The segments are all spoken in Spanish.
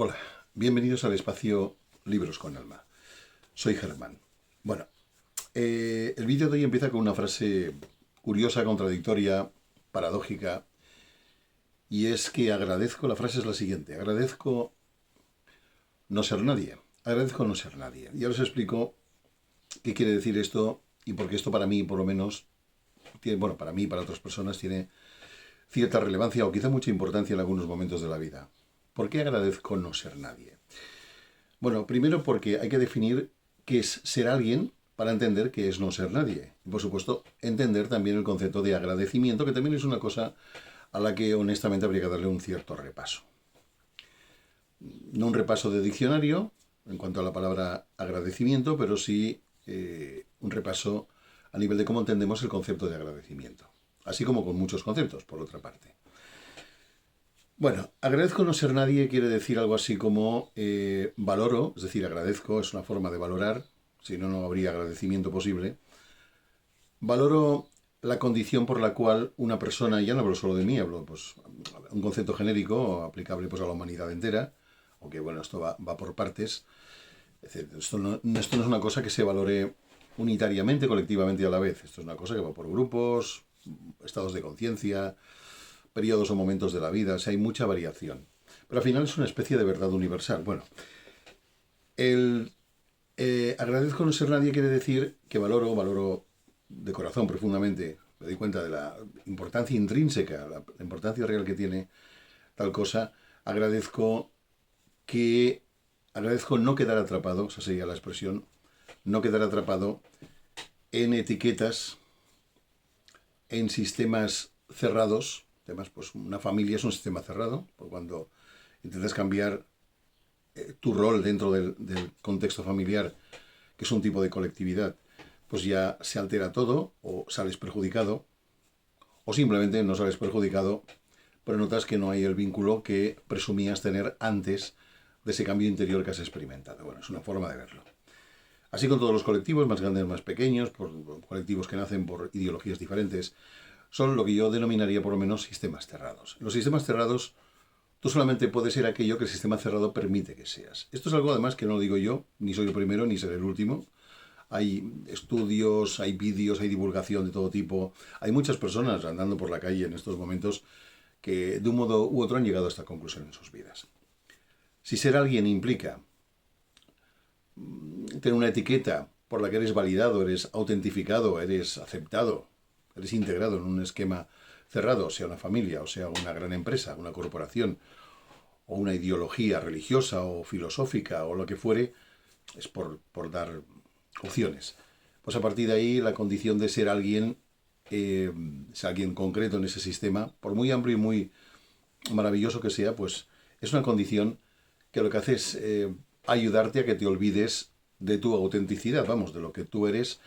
Hola, bienvenidos al espacio Libros con Alma. Soy Germán. Bueno, el vídeo de hoy empieza con una frase curiosa, contradictoria, paradójica, y es que agradezco, la frase es la siguiente: agradezco no ser nadie, agradezco no ser nadie. Y ahora os explico qué quiere decir esto y por qué esto para mí, por lo menos, tiene, bueno, para mí y para otras personas tiene cierta relevancia o quizá mucha importancia en algunos momentos de la vida. ¿Por qué agradezco no ser nadie? Bueno, primero porque hay que definir qué es ser alguien para entender qué es no ser nadie. Y por supuesto, entender también el concepto de agradecimiento, que también es una cosa a la que honestamente habría que darle un cierto repaso. No un repaso de diccionario en cuanto a la palabra agradecimiento, pero sí un repaso a nivel de cómo entendemos el concepto de agradecimiento. Así como con muchos conceptos, por otra parte. Bueno, agradezco no ser nadie quiere decir algo así como valoro, es decir, agradezco, es una forma de valorar, si no, no habría agradecimiento posible. Valoro la condición por la cual una persona, ya no hablo solo de mí, hablo pues un concepto genérico aplicable pues a la humanidad entera, aunque bueno, esto va por partes. Es decir, esto no es una cosa que se valore unitariamente, colectivamente y a la vez. Esto es una cosa que va por grupos, estados de conciencia, periodos o momentos de la vida, o sea, hay mucha variación. Pero al final es una especie de verdad universal. Bueno, el agradezco no ser nadie quiere decir que valoro de corazón profundamente, me doy cuenta de la importancia intrínseca, la importancia real que tiene tal cosa, agradezco que agradezco no quedar atrapado, esa sería la expresión, no quedar atrapado en etiquetas, en sistemas cerrados. Además, pues una familia es un sistema cerrado, por cuando intentas cambiar tu rol dentro del contexto familiar, que es un tipo de colectividad, pues ya se altera todo, o sales perjudicado, o simplemente no sales perjudicado, pero notas que no hay el vínculo que presumías tener antes de ese cambio interior que has experimentado. Bueno, es una forma de verlo. Así con todos los colectivos, más grandes, más pequeños, por colectivos que nacen por ideologías diferentes, son lo que yo denominaría por lo menos sistemas cerrados. Los sistemas cerrados, tú solamente puedes ser aquello que el sistema cerrado permite que seas. Esto es algo además que no lo digo yo, ni soy el primero, ni seré el último. Hay estudios, hay vídeos, hay divulgación de todo tipo. Hay muchas personas andando por la calle en estos momentos que de un modo u otro han llegado a esta conclusión en sus vidas. Si ser alguien implica tener una etiqueta por la que eres validado, eres autentificado, eres aceptado, eres integrado en un esquema cerrado, sea una familia, o sea una gran empresa, una corporación, o una ideología religiosa o filosófica o lo que fuere, es por dar opciones. Pues a partir de ahí la condición de ser alguien concreto en ese sistema, por muy amplio y muy maravilloso que sea, pues es una condición que lo que hace es ayudarte a que te olvides de tu autenticidad, vamos, de lo que tú eres,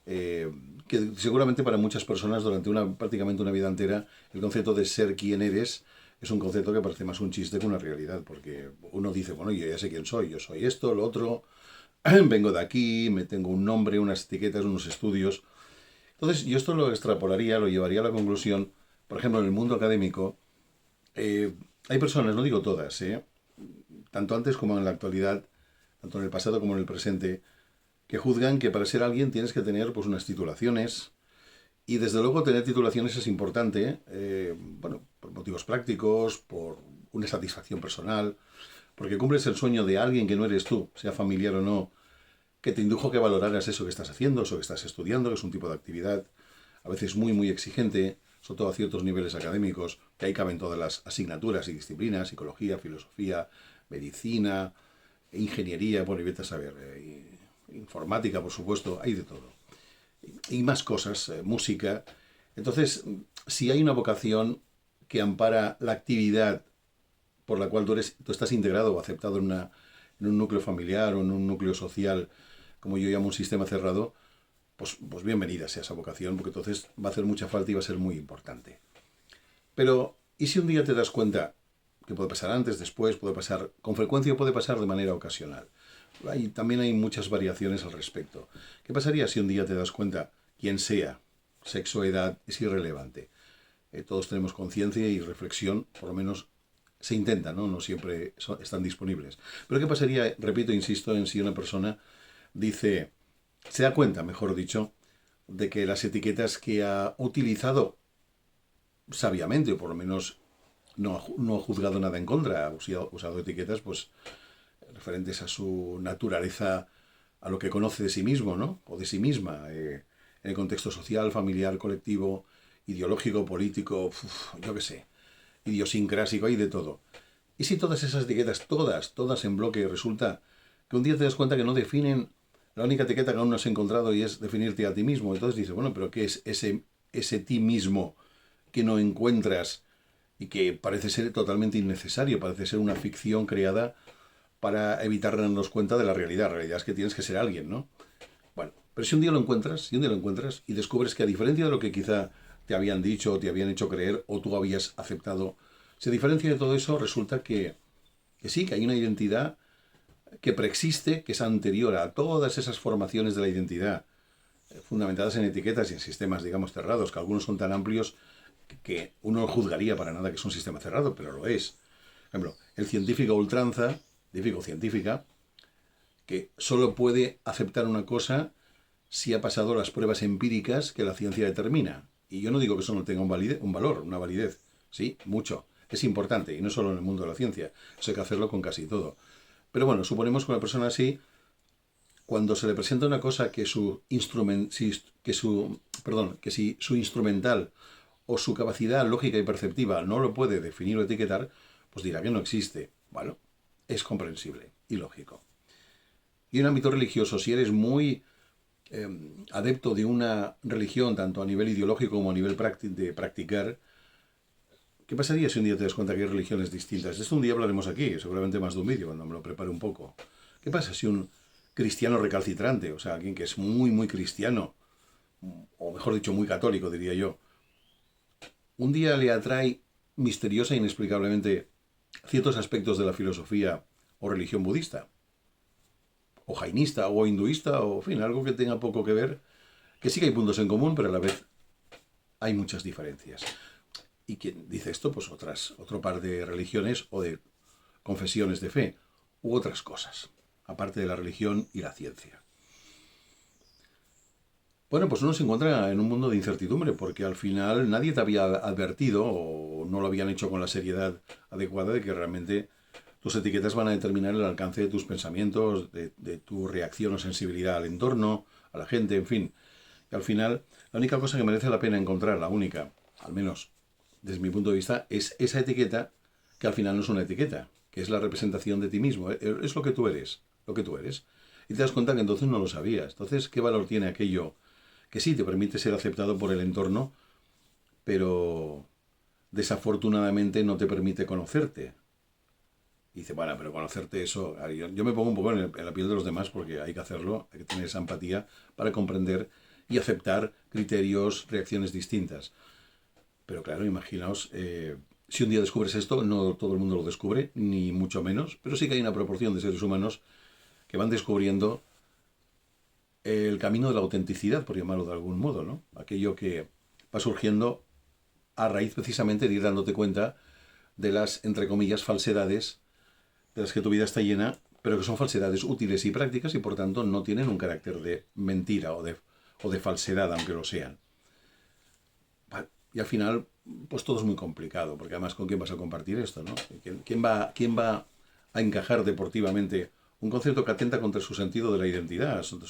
que seguramente para muchas personas durante prácticamente una vida entera el concepto de ser quien eres es un concepto que parece más un chiste que una realidad, porque uno dice, bueno, yo ya sé quién soy, yo soy esto, lo otro, vengo de aquí, me tengo un nombre, unas etiquetas, unos estudios. Entonces yo esto lo extrapolaría, lo llevaría a la conclusión, por ejemplo, en el mundo académico, eh, hay personas, no digo todas, tanto antes como en la actualidad, tanto en el pasado como en el presente, que juzgan que para ser alguien tienes que tener pues unas titulaciones, y desde luego tener titulaciones es importante, bueno, por motivos prácticos, por una satisfacción personal, porque cumples el sueño de alguien que no eres tú, sea familiar o no, que te indujo que valoraras eso que estás haciendo, eso que estás estudiando, que es un tipo de actividad a veces muy, muy exigente, sobre todo a ciertos niveles académicos, que ahí caben todas las asignaturas y disciplinas, psicología, filosofía, medicina, ingeniería, bueno, y vete a saber, informática, por supuesto, hay de todo. Y más cosas, música. Entonces, si hay una vocación que ampara la actividad por la cual tú estás integrado o aceptado en un núcleo familiar o en un núcleo social, como yo llamo un sistema cerrado, pues bienvenida sea esa vocación, porque entonces va a hacer mucha falta y va a ser muy importante. Pero, ¿y si un día te das cuenta, que puede pasar antes, después, puede pasar con frecuencia o puede pasar de manera ocasional? También hay muchas variaciones al respecto. ¿Qué pasaría si un día te das cuenta, quien sea, sexo, edad, es irrelevante? Todos tenemos conciencia y reflexión, por lo menos se intenta, ¿no? No siempre están disponibles. Pero ¿qué pasaría, repito, insisto, en si una persona dice, se da cuenta, mejor dicho, de que las etiquetas que ha utilizado sabiamente, o por lo menos no ha juzgado nada en contra, ha usado etiquetas pues referentes a su naturaleza, a lo que conoce de sí mismo, ¿no? O de sí misma, en el contexto social, familiar, colectivo, ideológico, político, yo qué sé, idiosincrásico, hay de todo. Y si todas esas etiquetas, todas en bloque, resulta que un día te das cuenta que no definen la única etiqueta que aún no has encontrado y es definirte a ti mismo. Entonces dices, bueno, pero ¿qué es ese ti mismo que no encuentras y que parece ser totalmente innecesario, parece ser una ficción creada para evitar darnos cuenta de la realidad? La realidad es que tienes que ser alguien, ¿no? Bueno, pero si un día lo encuentras, y descubres que a diferencia de lo que quizá te habían dicho o te habían hecho creer o tú habías aceptado, si a diferencia de todo eso resulta que sí, que hay una identidad que preexiste, que es anterior a todas esas formaciones de la identidad, fundamentadas en etiquetas y en sistemas, digamos, cerrados, que algunos son tan amplios que uno no juzgaría para nada que es un sistema cerrado, pero lo es. Por ejemplo, el científico ultranza, científica, que solo puede aceptar una cosa si ha pasado las pruebas empíricas que la ciencia determina. Y yo no digo que eso no tenga un valor, una validez. Sí, mucho. Es importante, y no solo en el mundo de la ciencia. Eso hay que hacerlo con casi todo. Pero bueno, suponemos que una persona así, cuando se le presenta una cosa que que si su instrumental o su capacidad lógica y perceptiva no lo puede definir o etiquetar, pues dirá que no existe. Bueno, es comprensible y lógico. Y en ámbito religioso, si eres muy adepto de una religión, tanto a nivel ideológico como a nivel de practicar, ¿qué pasaría si un día te das cuenta que hay religiones distintas? De esto un día hablaremos aquí, seguramente más de un vídeo, cuando me lo prepare un poco. ¿Qué pasa si un cristiano recalcitrante, o sea, alguien que es muy, muy cristiano, o mejor dicho, muy católico, diría yo, un día le atrae misteriosa e inexplicablemente ciertos aspectos de la filosofía o religión budista, o jainista, o hinduista, o en fin, algo que tenga poco que ver, que sí que hay puntos en común, pero a la vez hay muchas diferencias? Y quien dice esto, pues otro par de religiones o de confesiones de fe, u otras cosas, aparte de la religión y la ciencia. Bueno, pues uno se encuentra en un mundo de incertidumbre, porque al final nadie te había advertido o no lo habían hecho con la seriedad adecuada de que realmente tus etiquetas van a determinar el alcance de tus pensamientos, de tu reacción o sensibilidad al entorno, a la gente, en fin. Y al final, la única cosa que merece la pena encontrar, la única, al menos desde mi punto de vista, es esa etiqueta que al final no es una etiqueta, que es la representación de ti mismo. Es lo que tú eres, lo que tú eres. Y te das cuenta que entonces no lo sabías. Entonces, ¿qué valor tiene aquello que sí te permite ser aceptado por el entorno, pero desafortunadamente no te permite conocerte? Y dice, bueno, pero conocerte eso... Yo me pongo un poco en la piel de los demás porque hay que hacerlo, hay que tener esa empatía para comprender y aceptar criterios, reacciones distintas. Pero claro, imaginaos, si un día descubres esto, no todo el mundo lo descubre, ni mucho menos, pero sí que hay una proporción de seres humanos que van descubriendo el camino de la autenticidad, por llamarlo de algún modo, ¿no? Aquello que va surgiendo a raíz precisamente de ir dándote cuenta de las, entre comillas, falsedades de las que tu vida está llena, pero que son falsedades útiles y prácticas y por tanto no tienen un carácter de mentira o de falsedad, aunque lo sean. Y al final, pues todo es muy complicado, porque además ¿con quién vas a compartir esto, no? ¿Quién va a encajar deportivamente un concepto que atenta contra su sentido de la identidad, de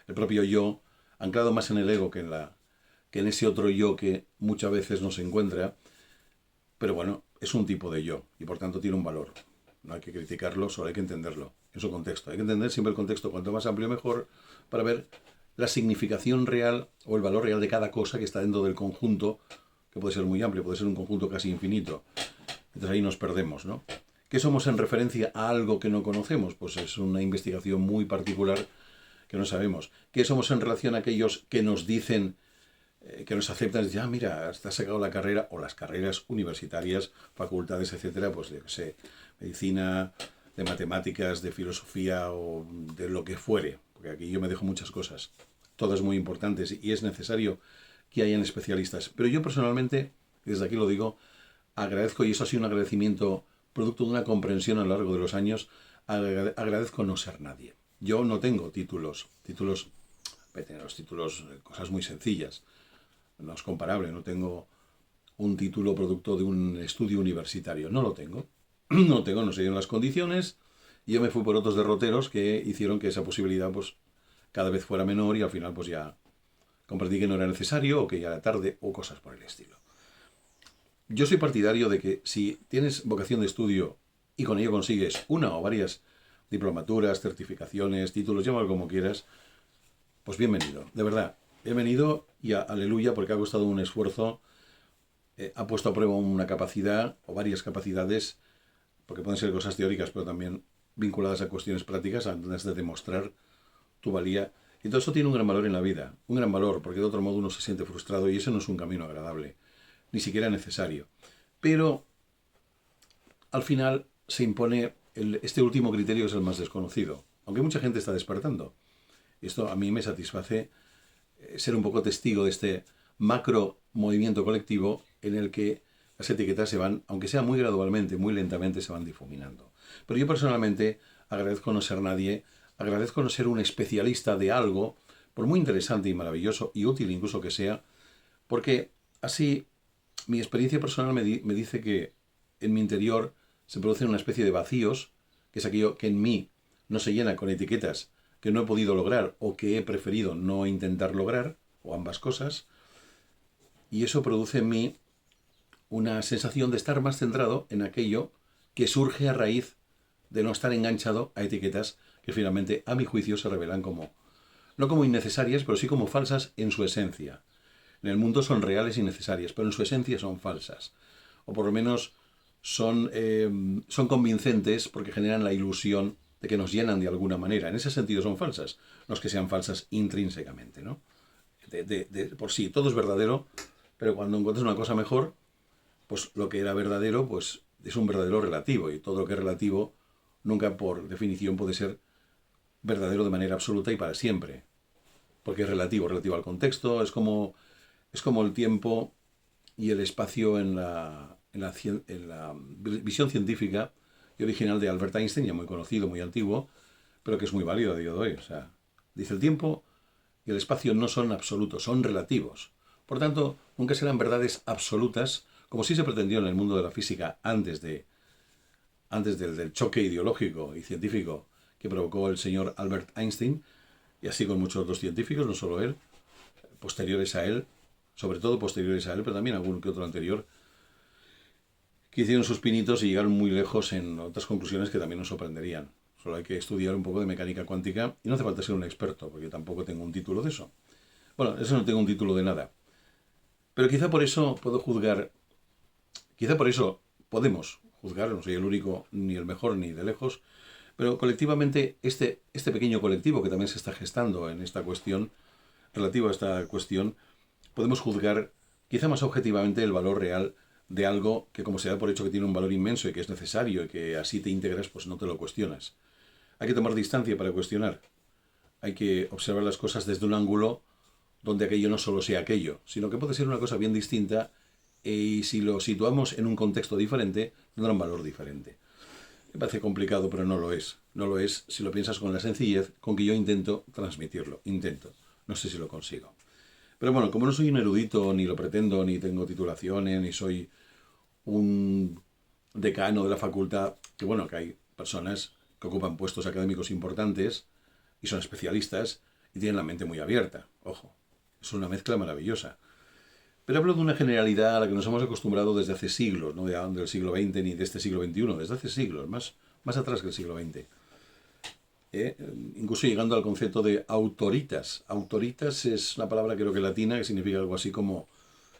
el propio yo, anclado más en el ego que en ese otro yo que muchas veces no se encuentra? Pero bueno, es un tipo de yo y por tanto tiene un valor. No hay que criticarlo, solo hay que entenderlo en su contexto. Hay que entender siempre el contexto, cuanto más amplio mejor, para ver la significación real o el valor real de cada cosa que está dentro del conjunto, que puede ser muy amplio, puede ser un conjunto casi infinito. Entonces ahí nos perdemos, ¿no? ¿Qué somos en referencia a algo que no conocemos? Pues es una investigación muy particular que no sabemos. ¿Qué somos en relación a aquellos que nos dicen, que nos aceptan, ya mira, te has sacado la carrera o las carreras universitarias, facultades, etcétera, pues yo qué sé, medicina, de matemáticas, de filosofía o de lo que fuere, porque aquí yo me dejo muchas cosas, todas muy importantes y es necesario que hayan especialistas. Pero yo personalmente, desde aquí lo digo, agradezco, y eso ha sido un agradecimiento producto de una comprensión a lo largo de los años, agradezco no ser nadie. Yo no tengo títulos, voy a tener los títulos, cosas muy sencillas, no es comparable, no tengo un título producto de un estudio universitario, no lo tengo, no lo tengo, no se dieron las condiciones, y yo me fui por otros derroteros que hicieron que esa posibilidad pues cada vez fuera menor y al final pues ya comprendí que no era necesario o que ya era tarde o cosas por el estilo. Yo soy partidario de que si tienes vocación de estudio y con ello consigues una o varias diplomaturas, certificaciones, títulos, llámalo como quieras, pues bienvenido, de verdad, bienvenido y aleluya porque ha costado un esfuerzo, ha puesto a prueba una capacidad o varias capacidades, porque pueden ser cosas teóricas, pero también vinculadas a cuestiones prácticas, antes de demostrar tu valía. Y todo eso tiene un gran valor en la vida, un gran valor, porque de otro modo uno se siente frustrado y ese no es un camino agradable, ni siquiera necesario. Pero al final se impone este último criterio, que es el más desconocido, aunque mucha gente está despertando. Esto a mí me satisface ser un poco testigo de este macro movimiento colectivo en el que las etiquetas se van, aunque sea muy gradualmente, muy lentamente, se van difuminando. Pero yo personalmente agradezco no ser nadie, agradezco no ser un especialista de algo, por muy interesante y maravilloso y útil incluso que sea, porque así mi experiencia personal me dice que en mi interior se producen una especie de vacíos, que es aquello que en mí no se llena con etiquetas que no he podido lograr o que he preferido no intentar lograr, o ambas cosas, y eso produce en mí una sensación de estar más centrado en aquello que surge a raíz de no estar enganchado a etiquetas que finalmente, a mi juicio, se revelan como, no como innecesarias, pero sí como falsas en su esencia. En el mundo son reales y necesarias, pero en su esencia son falsas. O por lo menos son convincentes porque generan la ilusión de que nos llenan de alguna manera. En ese sentido son falsas, no es que sean falsas intrínsecamente, ¿no? Por sí, todo es verdadero, pero cuando encuentras una cosa mejor, pues lo que era verdadero, pues es un verdadero relativo, y todo lo que es relativo nunca por definición puede ser verdadero de manera absoluta y para siempre, porque es relativo, relativo al contexto, es como el tiempo y el espacio en la visión científica y original de Albert Einstein, ya muy conocido, muy antiguo, pero que es muy válido a día de hoy. O sea, dice el tiempo y el espacio no son absolutos, son relativos. Por tanto, nunca serán verdades absolutas, como sí se pretendió en el mundo de la física antes del choque ideológico y científico que provocó el señor Albert Einstein, y así con muchos otros científicos, no solo él, posteriores a él, sobre todo posteriores a él, pero también algún que otro anterior, que hicieron sus pinitos y llegaron muy lejos en otras conclusiones que también nos sorprenderían. Solo hay que estudiar un poco de mecánica cuántica y no hace falta ser un experto, porque yo tampoco tengo un título de eso. Bueno, eso no tengo un título de nada. Pero quizá por eso puedo juzgar, quizá por eso podemos juzgar, no soy el único, ni el mejor, ni de lejos, pero colectivamente este pequeño colectivo que también se está gestando en esta cuestión, relativo a esta cuestión, podemos juzgar quizá más objetivamente el valor real de algo que, como se da por hecho que tiene un valor inmenso y que es necesario y que así te integras, pues no te lo cuestionas. Hay que tomar distancia para cuestionar. Hay que observar las cosas desde un ángulo donde aquello no solo sea aquello, sino que puede ser una cosa bien distinta y si lo situamos en un contexto diferente, tendrá un valor diferente. Me parece complicado, pero no lo es. No lo es si lo piensas con la sencillez con que yo intento transmitirlo. Intento. No sé si lo consigo. Pero bueno, como no soy un erudito, ni lo pretendo, ni tengo titulaciones, ni soy un decano de la facultad, que bueno, que hay personas que ocupan puestos académicos importantes y son especialistas y tienen la mente muy abierta. Ojo, es una mezcla maravillosa. Pero hablo de una generalidad a la que nos hemos acostumbrado desde hace siglos, no del siglo XX ni de este siglo XXI, desde hace siglos, más atrás que el siglo XX. Incluso llegando al concepto de autoritas. Autoritas es una palabra creo que latina que significa algo así como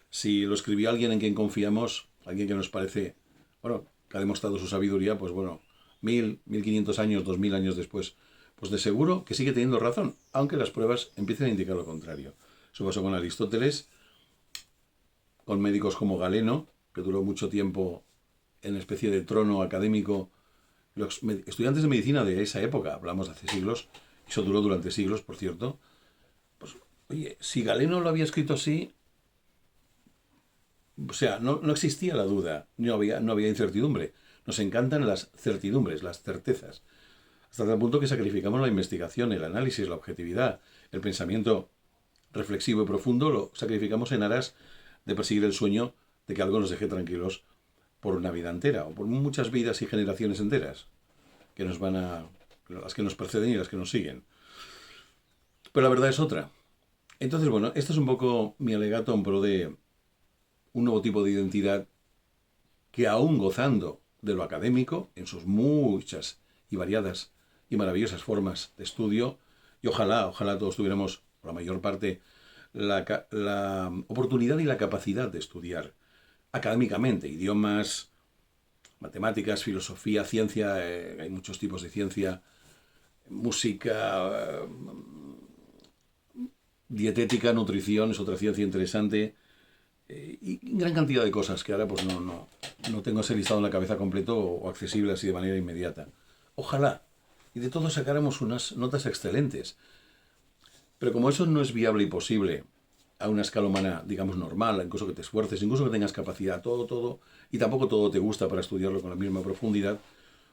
si lo escribió alguien en quien confiamos, alguien que nos parece, bueno, que ha demostrado su sabiduría, pues bueno, 1500 años, 2000 años después, pues de seguro que sigue teniendo razón, aunque las pruebas empiecen a indicar lo contrario. Eso pasó con Aristóteles, con médicos como Galeno, que duró mucho tiempo en especie de trono académico. Los estudiantes de medicina de esa época, hablamos de hace siglos, eso duró durante siglos, por cierto, pues, oye, si Galeno lo había escrito así, O sea, no existía la duda, no había incertidumbre. Nos encantan las certidumbres, las certezas. Hasta tal punto que sacrificamos la investigación, el análisis, la objetividad, el pensamiento reflexivo y profundo, lo sacrificamos en aras de perseguir el sueño de que algo nos deje tranquilos por una vida entera, o por muchas vidas y generaciones enteras, que nos van a, las que nos preceden y las que nos siguen. Pero la verdad es otra. Entonces, bueno, esto es un poco mi alegato en pro de un nuevo tipo de identidad que, aún gozando de lo académico, en sus muchas y variadas y maravillosas formas de estudio, y ojalá todos tuviéramos, por la mayor parte, la oportunidad y la capacidad de estudiar académicamente idiomas, matemáticas, filosofía, ciencia, hay muchos tipos de ciencia, música, dietética, nutrición es otra ciencia interesante, y gran cantidad de cosas que ahora pues no tengo ese listado en la cabeza completo o accesible así de manera inmediata. Ojalá, y de todo sacáramos unas notas excelentes. Pero como eso no es viable y posible a una escala humana, digamos, normal, incluso que te esfuerces, incluso que tengas capacidad, todo, y tampoco todo te gusta para estudiarlo con la misma profundidad,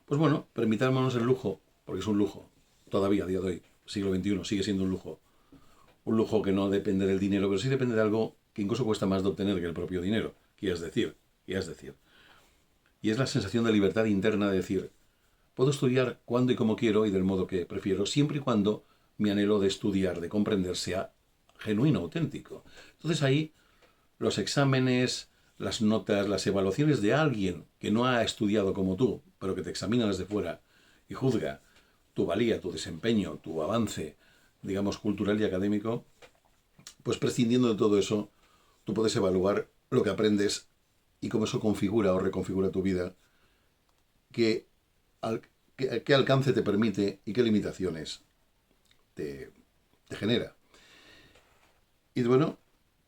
pues bueno, permitámonos el lujo, porque es un lujo, todavía a día de hoy, siglo XXI, sigue siendo un lujo que no depende del dinero, pero sí depende de algo que incluso cuesta más de obtener que el propio dinero, que es decir. Y es la sensación de libertad interna de decir, puedo estudiar cuando y como quiero y del modo que prefiero, siempre y cuando mi anhelo de estudiar, de comprender, sea genuino, auténtico. Entonces ahí los exámenes, las notas, las evaluaciones de alguien que no ha estudiado como tú, pero que te examina desde fuera y juzga tu valía, tu desempeño, tu avance, digamos, cultural y académico, pues prescindiendo de todo eso, tú puedes evaluar lo que aprendes y cómo eso configura o reconfigura tu vida, qué, qué alcance te permite y qué limitaciones te genera. Y bueno,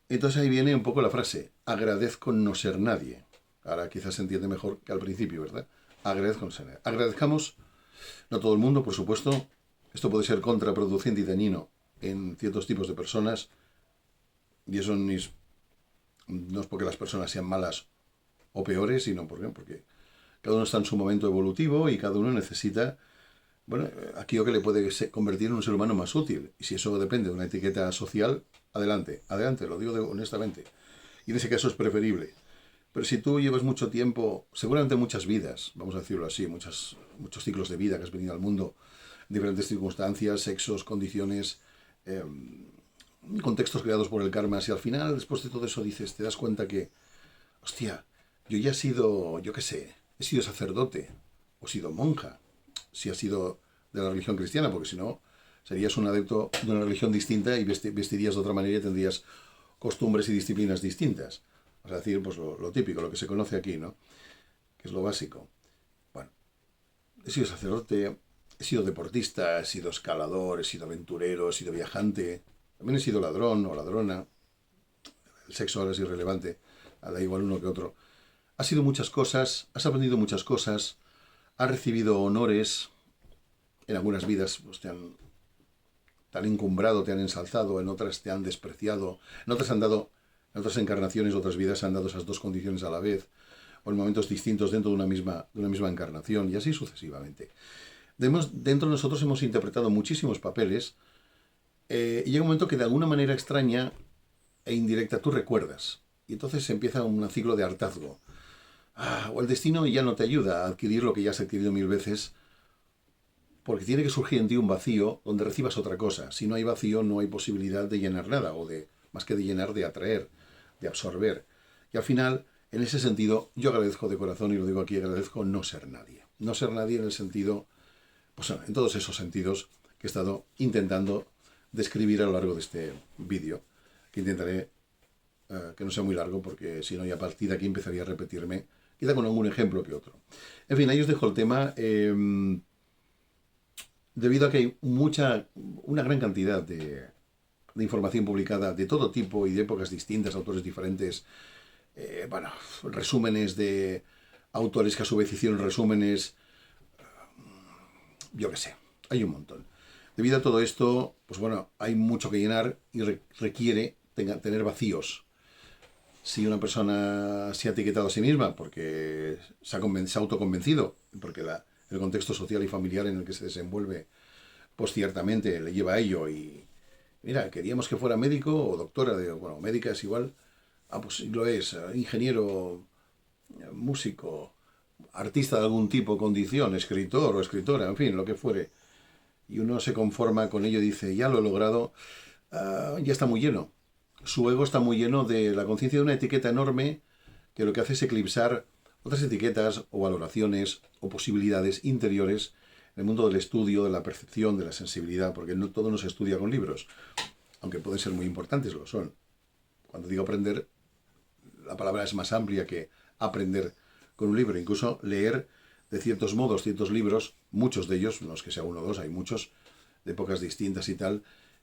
entonces ahí viene un poco la frase, agradezco no ser nadie. Ahora quizás se entiende mejor que al principio, ¿verdad? Agradezco no ser nadie. Agradezcamos, no todo el mundo, por supuesto. Esto puede ser contraproducente y dañino en ciertos tipos de personas. Y eso no es porque las personas sean malas o peores, sino porque cada uno está en su momento evolutivo y cada uno necesita, bueno, aquello que le puede convertir en un ser humano más útil. Y si eso depende de una etiqueta social, adelante, lo digo honestamente. Y en ese caso es preferible. Pero si tú llevas mucho tiempo, seguramente muchas vidas, vamos a decirlo así, muchos ciclos de vida que has venido al mundo, diferentes circunstancias, sexos, condiciones, contextos creados por el karma, si al final, después de todo eso dices, te das cuenta que, hostia, yo ya he sido, yo qué sé, he sido sacerdote, o he sido monja, si has sido de la religión cristiana, porque si no, serías un adepto de una religión distinta y vestirías de otra manera y tendrías costumbres y disciplinas distintas. O sea, decir, pues lo típico, lo que se conoce aquí, ¿no? Que es lo básico. Bueno, he sido sacerdote, he sido deportista, he sido escalador, he sido aventurero, he sido viajante, también he sido ladrón o ladrona. El sexo ahora es irrelevante, da igual uno que otro. Has sido muchas cosas, has aprendido muchas cosas, has recibido honores, en algunas vidas pues, te han encumbrado, te han ensalzado, en otras te han despreciado, en otras en otras encarnaciones, otras vidas se han dado esas dos condiciones a la vez, o en momentos distintos dentro de una misma encarnación, y así sucesivamente. Dentro de nosotros hemos interpretado muchísimos papeles, y llega un momento que de alguna manera extraña e indirecta tú recuerdas, y entonces empieza un ciclo de hartazgo. O el destino ya no te ayuda a adquirir lo que ya has adquirido mil veces, porque tiene que surgir en ti un vacío donde recibas otra cosa. Si no hay vacío, no hay posibilidad de llenar nada, o de, más que de llenar, de atraer, de absorber. Y al final, en ese sentido, yo agradezco de corazón, y lo digo aquí, agradezco no ser nadie. No ser nadie en el sentido, pues en todos esos sentidos que he estado intentando describir a lo largo de este vídeo, que intentaré que no sea muy largo, porque si no, ya a partir de aquí empezaría a repetirme, quizá con algún ejemplo que otro. En fin, ahí os dejo el tema. Debido a que hay una gran cantidad de información publicada de todo tipo y de épocas distintas, autores diferentes, bueno, resúmenes de autores que a su vez hicieron resúmenes, yo qué sé, hay un montón. Debido a todo esto, pues bueno, hay mucho que llenar y requiere tener vacíos. Si una persona se ha etiquetado a sí misma porque se ha autoconvencido, porque el contexto social y familiar en el que se desenvuelve, pues ciertamente le lleva a ello y, mira, queríamos que fuera médico o doctora, bueno, médica es igual, pues lo es, ingeniero, músico, artista de algún tipo, condición, escritor o escritora, en fin, lo que fuere. Y uno se conforma con ello y dice, ya lo he logrado, ya está muy lleno. Su ego está muy lleno de la conciencia de una etiqueta enorme que lo que hace es eclipsar otras etiquetas o valoraciones o posibilidades interiores en el mundo del estudio, de la percepción, de la sensibilidad, porque no todo no se estudia con libros, aunque pueden ser muy importantes, lo son. Cuando digo aprender, la palabra es más amplia que aprender con un libro, incluso leer de ciertos modos, ciertos libros, muchos de ellos, no es que sea uno o dos, hay muchos, de épocas distintas y tal,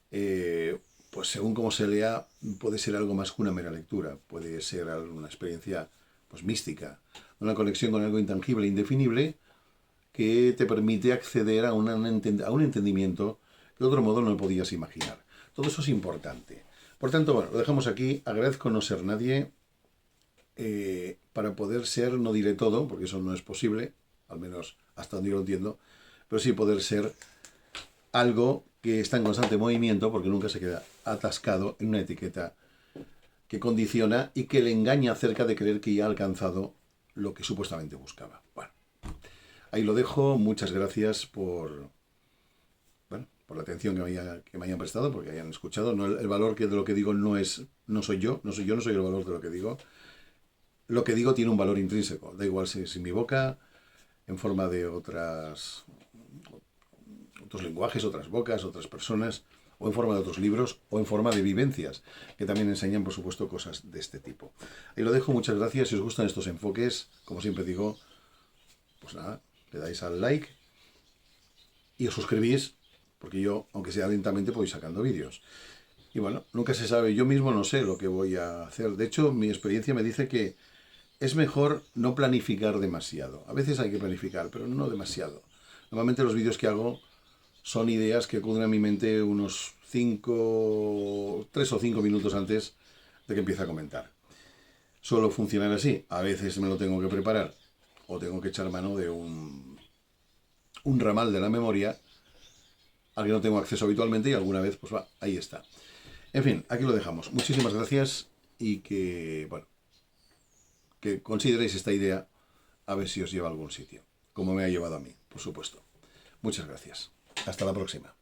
pues según cómo se lea, puede ser algo más que una mera lectura, puede ser una experiencia pues mística, una conexión con algo intangible, indefinible, que te permite acceder a un entendimiento que de otro modo no podías imaginar. Todo eso es importante. Por tanto, bueno, lo dejamos aquí. Agradezco no ser nadie. Para poder ser, no diré todo, porque eso no es posible, al menos hasta donde yo lo entiendo, pero sí poder ser algo que está en constante movimiento, porque nunca se queda atascado en una etiqueta que condiciona y que le engaña acerca de creer que ya ha alcanzado lo que supuestamente buscaba. Bueno, ahí lo dejo. Muchas gracias por la atención que me hayan prestado, porque hayan escuchado. No, el valor de lo que digo no soy yo, no soy el valor de lo que digo. Lo que digo tiene un valor intrínseco. Da igual si es en mi boca, en forma de otros lenguajes, otras bocas, otras personas, o en forma de otros libros, o en forma de vivencias, que también enseñan, por supuesto, cosas de este tipo. Ahí lo dejo, muchas gracias. Si os gustan estos enfoques, como siempre digo, pues nada, le dais al like y os suscribís, porque yo, aunque sea lentamente, voy sacando vídeos. Y bueno, nunca se sabe, yo mismo no sé lo que voy a hacer. De hecho, mi experiencia me dice que es mejor no planificar demasiado. A veces hay que planificar, pero no demasiado. Normalmente los vídeos que hago son ideas que acuden a mi mente unos 3 o 5 minutos antes de que empiece a comentar. Suelo funcionar así. A veces me lo tengo que preparar o tengo que echar mano de un ramal de la memoria al que no tengo acceso habitualmente y alguna vez, pues va, ahí está. En fin, aquí lo dejamos. Muchísimas gracias y que consideréis esta idea a ver si os lleva a algún sitio, como me ha llevado a mí, por supuesto. Muchas gracias. Hasta la próxima.